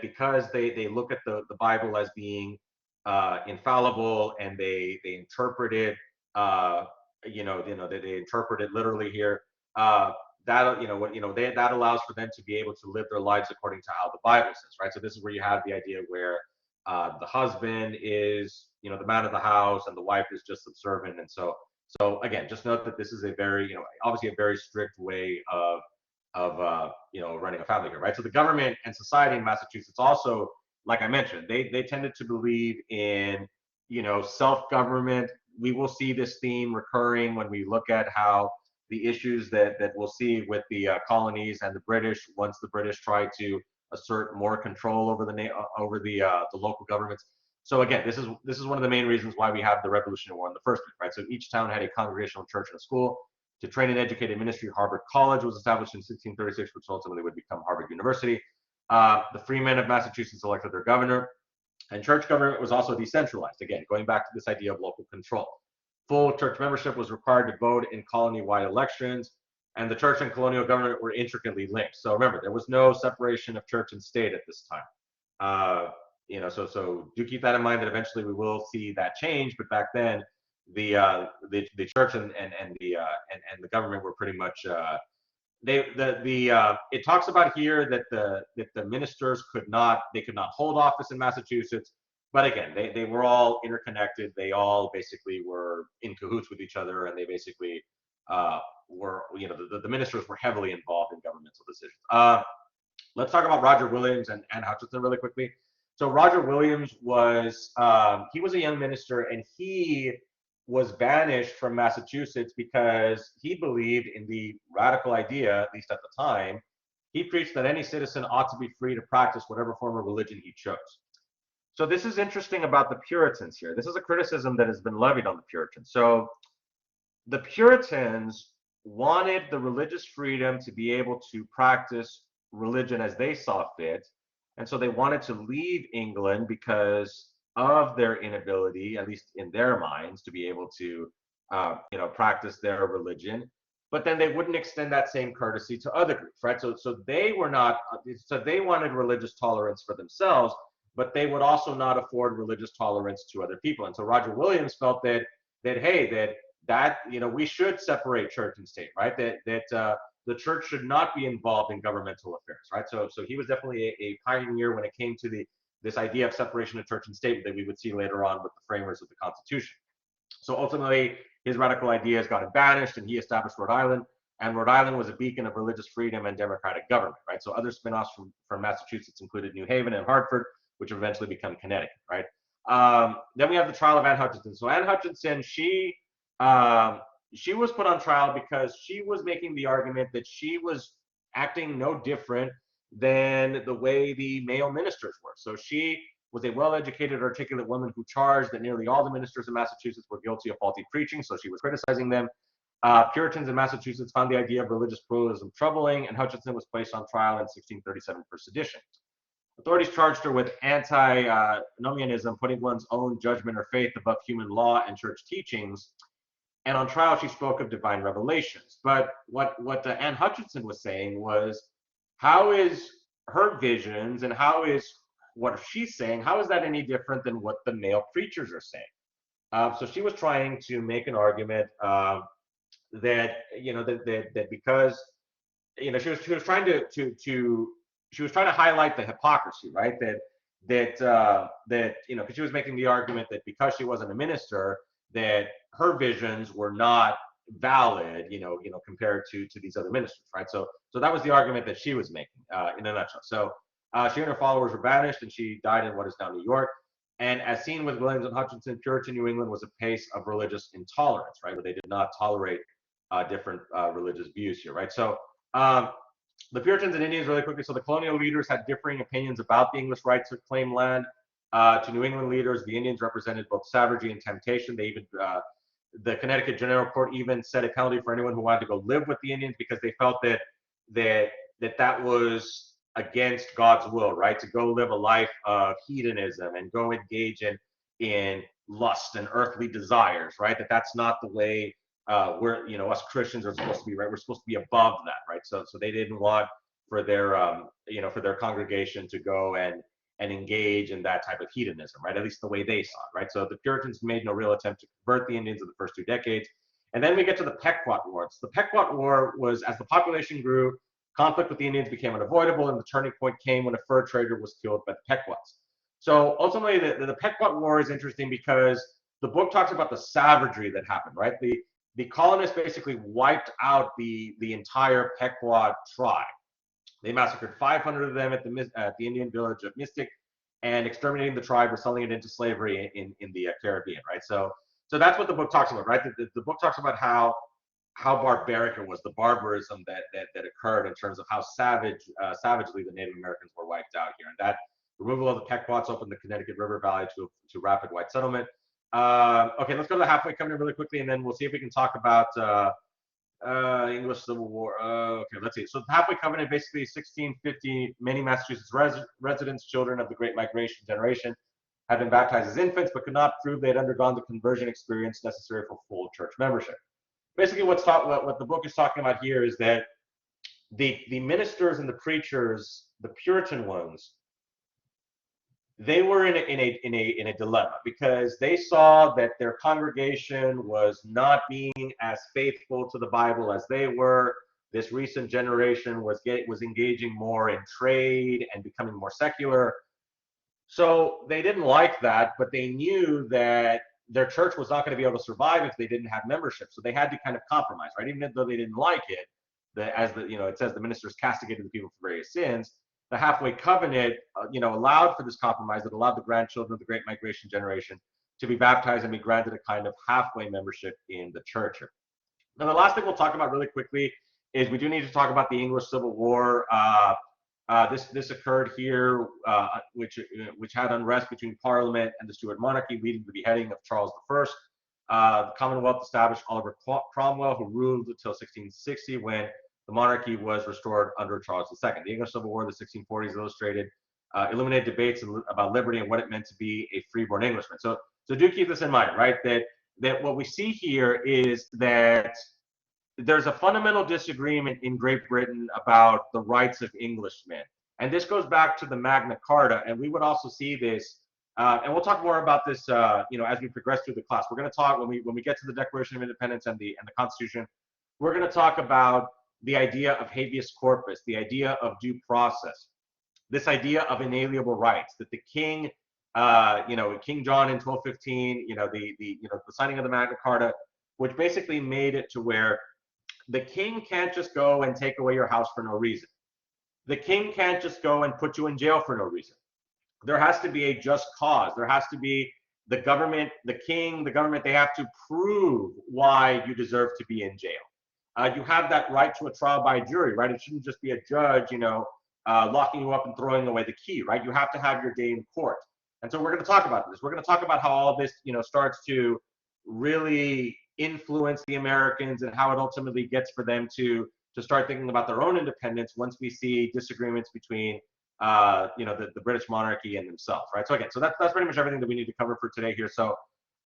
because they look at the Bible as being infallible and they interpret it they interpret it literally here. That that allows for them to be able to live their lives according to how the Bible says, right? So this is where you have the idea where the husband is the man of the house and the wife is just subservient, and so again, just note that this is a very obviously a very strict way of running a family here, right? So the government and society in Massachusetts also, like I mentioned, they tended to believe in self-government. We will see this theme recurring when we look at how the issues that we'll see with the colonies and the British, once the British try to assert more control over the local governments. So again, this is one of the main reasons why we have the Revolutionary War in the first place, right? So each town had a congregational church and a school. To train and educate a ministry, Harvard College was established in 1636, which ultimately would become Harvard University. The freemen of Massachusetts elected their governor, and church government was also decentralized. Again, going back to this idea of local control. Full church membership was required to vote in colony-wide elections, and the church and colonial government were intricately linked. So remember, there was no separation of church and state at this time. So do keep that in mind that eventually we will see that change. But back then, the church and the government were pretty much it talks about here that the ministers could not hold office in Massachusetts, but again they were all interconnected. They all basically were in cahoots with each other, and they basically were the ministers were heavily involved in governmental decisions. Let's talk about Roger Williams and Anne Hutchinson really quickly. So Roger Williams was he was a young minister, and he was banished from Massachusetts because he believed in the radical idea, at least at the time. He preached that any citizen ought to be free to practice whatever form of religion he chose. So this is interesting about the Puritans here. This is a criticism that has been levied on the Puritans. So the Puritans wanted the religious freedom to be able to practice religion as they saw fit. And so they wanted to leave England because of their inability, at least in their minds, to be able to, practice their religion. But then they wouldn't extend that same courtesy to other groups, right? So they were not. So they wanted religious tolerance for themselves, but they would also not afford religious tolerance to other people. And so Roger Williams felt that we should separate church and state, right? That the church should not be involved in governmental affairs, right? So he was definitely a pioneer when it came to this idea of separation of church and state that we would see later on with the framers of the Constitution. So ultimately, his radical ideas got him banished, and he established Rhode Island. And Rhode Island was a beacon of religious freedom and democratic government, right? So other spinoffs from Massachusetts included New Haven and Hartford, which would eventually become Connecticut, right? Then we have the trial of Anne Hutchinson. So Anne Hutchinson, she was put on trial because she was making the argument that she was acting no different than the way the male ministers were. So she was a well-educated, articulate woman who charged that nearly all the ministers in Massachusetts were guilty of faulty preaching, so she was criticizing them. Puritans in Massachusetts found the idea of religious pluralism troubling, and Hutchinson was placed on trial in 1637 for sedition. Authorities charged her with antinomianism, putting one's own judgment or faith above human law and church teachings. And on trial, she spoke of divine revelations. But what Anne Hutchinson was saying was, how is her visions and how is what she's saying, how is that any different than what the male preachers are saying? So she was trying to make an argument that because she was trying to highlight the hypocrisy, right? That because she was making the argument that because she wasn't a minister, that her visions were not valid, compared to these other ministers, right? So that was the argument that she was making in a nutshell. So she and her followers were banished, and she died in what is now New York. And as seen with Williams and Hutchinson, Puritan New England was a place of religious intolerance, right, where they did not tolerate different religious views here, right? So the Puritans and Indians, really quickly, so the colonial leaders had differing opinions about the English right to claim land. To New England leaders, the Indians represented both savagery and temptation. They even the Connecticut General Court even set a penalty for anyone who wanted to go live with the Indians, because they felt that was against God's will, right? To go live a life of hedonism and go engage in lust and earthly desires, right? That's not the way we're, us Christians are supposed to be, right? We're supposed to be above that, right? So they didn't want for their for their congregation to go and engage in that type of hedonism, right? At least the way they saw it, right? So the Puritans made no real attempt to convert the Indians in the first 2 decades. And then we get to the Pequot War. So the Pequot War was, as the population grew, conflict with the Indians became unavoidable, and the turning point came when a fur trader was killed by the Pequots. So ultimately, the Pequot War is interesting because the book talks about the savagery that happened, right? The colonists basically wiped out the entire Pequot tribe. They massacred 500 of them at the Indian village of Mystic, and exterminating the tribe or selling it into slavery in the Caribbean, right? So that's what the book talks about, right? The book talks about how barbaric it was, the barbarism that occurred in terms of how savagely the Native Americans were wiped out here, and that removal of the Pequots opened the Connecticut River Valley to rapid white settlement. Okay, let's go to the halfway covenant really quickly, and then we'll see if we can talk about English Civil War. Okay, let's see. So the halfway covenant, basically 1650, many Massachusetts residents, children of the Great Migration generation, had been baptized as infants, but could not prove they had undergone the conversion experience necessary for full church membership. Basically, what the book is talking about here is that the ministers and the preachers, the Puritan ones, they were in a dilemma, because they saw that their congregation was not being as faithful to the Bible as they were. This recent generation was engaging more in trade and becoming more secular. So they didn't like that, but they knew that their church was not going to be able to survive if they didn't have membership. So they had to kind of compromise, right? Even though they didn't like it, it says the ministers castigated the people for various sins. The halfway covenant, allowed for this compromise that allowed the grandchildren of the Great Migration generation to be baptized and be granted a kind of halfway membership in the church. Now, the last thing we'll talk about really quickly is we do need to talk about the English Civil War. This occurred here, which had unrest between Parliament and the Stuart monarchy, leading to the beheading of Charles I. The Commonwealth established Oliver Cromwell, who ruled until 1660, when the monarchy was restored under Charles II. The English Civil War of the 1640s illuminated debates about liberty and what it meant to be a freeborn Englishman. So do keep this in mind, right? That what we see here is that there's a fundamental disagreement in Great Britain about the rights of Englishmen. And this goes back to the Magna Carta, and we would also see this, and we'll talk more about this, as we progress through the class. We're going to talk, when we get to the Declaration of Independence and the Constitution, we're going to talk about the idea of habeas corpus, the idea of due process, this idea of inalienable rights, that the king, King John in 1215, the signing of the Magna Carta, which basically made it to where the king can't just go and take away your house for no reason. The king can't just go and put you in jail for no reason. There has to be a just cause. There has to be the government, the king, the government, they have to prove why you deserve to be in jail. You have that right to a trial by jury, right? It shouldn't just be a judge, locking you up and throwing away the key, right? You have to have your day in court. And so we're going to talk about this. We're going to talk about how all this, starts to really influence the Americans and how it ultimately gets for them to start thinking about their own independence once we see disagreements between, the British monarchy and themselves, right? So again, so that's pretty much everything that we need to cover for today here. So,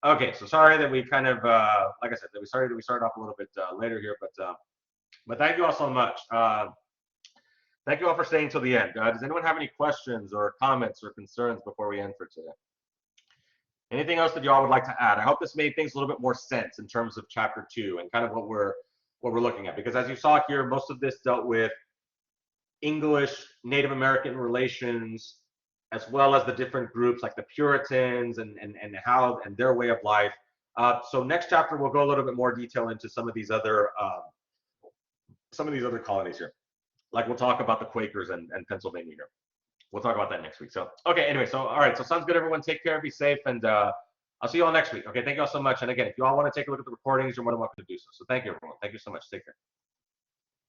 okay, so sorry that we kind of, like I said, that we started off a little bit later here, but thank you all so much. Thank you all for staying till the end. Does anyone have any questions or comments or concerns before we end for today? Anything else that y'all would like to add? I hope this made things a little bit more sense in terms of chapter 2 and kind of what we're looking at, because as you saw here, most of this dealt with English Native American relations, as well as the different groups like the Puritans and how and their way of life. So next chapter, we'll go a little bit more detail into some of these other colonies here. Like we'll talk about the Quakers and Pennsylvania here. We'll talk about that next week. So, okay, anyway, so all right, so sounds good, everyone. Take care, be safe, and I'll see you all next week. Okay, thank you all so much. And again, if you all want to take a look at the recordings, you're more than welcome to do so. So thank you, everyone. Thank you so much. Take care.